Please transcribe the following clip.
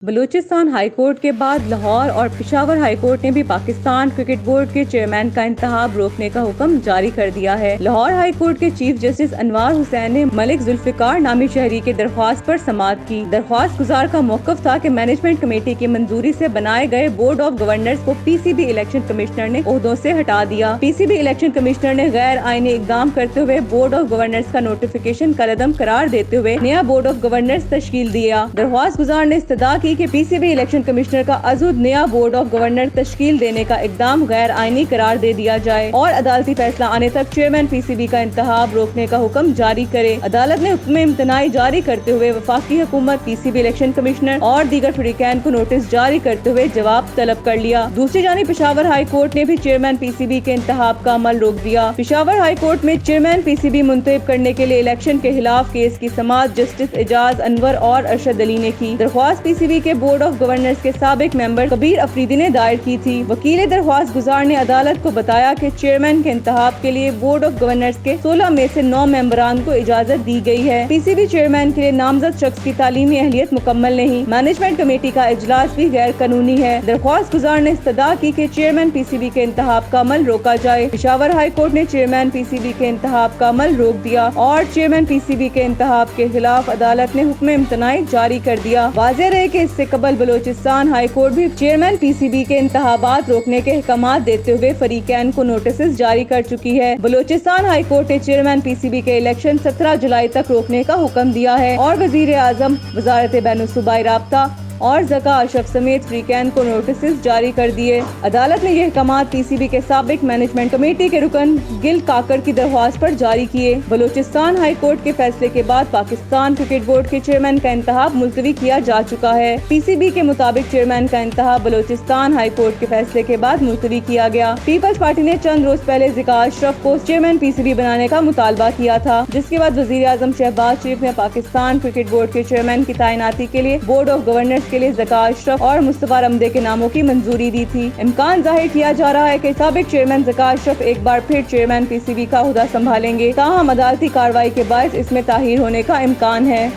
Balochistan high court کے بعد لاہور اور پشاور ہائی کورٹ نے بھی پاکستان کرکٹ بورڈ کے چیئرمین کا انتخاب روکنے کا حکم جاری کر دیا ہے۔ لاہور ہائی کورٹ کے چیف جسٹس انوار حسین نے ملک ذوالفقار نامی شہری کی درخواست پر سماعت کی۔ درخواست گزار کا موقف تھا کہ مینجمنٹ کمیٹی کی منظوری سے بنائے گئے بورڈ آف گورنرز کو پی سی بی الیکشن کمشنر نے عہدوں سے ہٹا دیا۔ پی سی بی الیکشن کمشنر نے غیر آئینی اقدام کرتے ہوئے بورڈ آف گورنرز کا نوٹیفیکیشن کالعدم قرار دیتے ہوئے نیا بورڈ آف گورنرز تشکیل دیا۔ درخواست گزار نے استدعا کی کہ پی سی بی الیکشن کمشنر کا عضو نیا بورڈ آف گورنر تشکیل دینے کا اقدام غیر آئینی قرار دے دیا جائے اور عدالتی فیصلہ آنے تک چیئرمین پی سی بی کا انتخاب روکنے کا حکم جاری کرے۔ عدالت نے حکم امتناعی جاری کرتے ہوئے وفاقی حکومت، پی سی بی الیکشن کمشنر اور دیگر فریقین کو نوٹس جاری کرتے ہوئے جواب طلب کر لیا۔ دوسری جانب پشاور ہائی کورٹ نے بھی چیئرمین پی سی بی کے انتخاب کا عمل روک دیا۔ پشاور ہائی کورٹ میں چیئرمین پی سی بی منتخب کرنے کے لیے الیکشن کے خلاف کیس کی سماعت جسٹس اعجاز انور اور ارشد علی نے کی۔ درخواست پی سی بی کے بورڈ آف گورنرز کے سابق ممبر کبیر افریدی نے دائر کی تھی۔ وکیل درخواست گزار نے عدالت کو بتایا کہ چیئرمین کے انتخاب کے لیے بورڈ آف گورنرز کے 16 میں سے 9 ممبران کو اجازت دی گئی ہے۔ پی سی بی چیئرمین کے لیے نامزد شخص کی تعلیمی اہلیت مکمل نہیں۔ مینجمنٹ کمیٹی کا اجلاس بھی غیر قانونی ہے۔ درخواست گزار نے استدعا کی کہ چیئرمین پی سی بی کے انتخاب کا عمل روکا جائے۔ پشاور ہائی کورٹ نے چیئرمین پی سی بی کے انتخاب کا عمل روک دیا اور چیئرمین پی سی بی کے انتخاب کے خلاف عدالت نے حکم امتناعی جاری کر دیا۔ واضح رہے کہ اس سے قبل بلوچستان ہائی کورٹ بھی چیئرمین پی سی بی کے انتخابات روکنے کے احکامات دیتے ہوئے فریقین کو نوٹسز جاری کر چکی ہے۔ بلوچستان ہائی کورٹ نے چیئرمین پی سی بی کے الیکشن 17 جولائی تک روکنے کا حکم دیا ہے اور وزیر اعظم، وزارت بین الصوبائی رابطہ اور ذکا اشرف سمیت فریقین کو نوٹسز جاری کر دیے۔ عدالت نے یہ احکامات پی سی بی کے سابق مینجمنٹ کمیٹی کے رکن گل کاکڑ کی درخواست پر جاری کیے۔ بلوچستان ہائی کورٹ کے فیصلے کے بعد پاکستان کرکٹ بورڈ کے چیئرمین کا انتخاب ملتوی کیا جا چکا ہے۔ پی سی بی کے مطابق چیئرمین کا انتخاب بلوچستان ہائی کورٹ کے فیصلے کے بعد ملتوی کیا گیا۔ پیپلز پارٹی نے چند روز پہلے ذکا اشرف کو چیئرمین پی سی بی بنانے کا مطالبہ کیا تھا، جس کے بعد وزیر اعظم شہباز شریف نے پاکستان کرکٹ بورڈ کے چیئرمین کی تعیناتی کے لیے بورڈ آف گورنرز کے لیے ذکا اشرف اور مصطفیٰ رمدے کے ناموں کی منظوری دی تھی۔ امکان ظاہر کیا جا رہا ہے کہ سابق چیئرمین ذکا اشرف ایک بار پھر چیئرمین پی سی بی کا عہدہ سنبھالیں گے، تاہم عدالتی کارروائی کے باعث اس میں تاخیر ہونے کا امکان ہے۔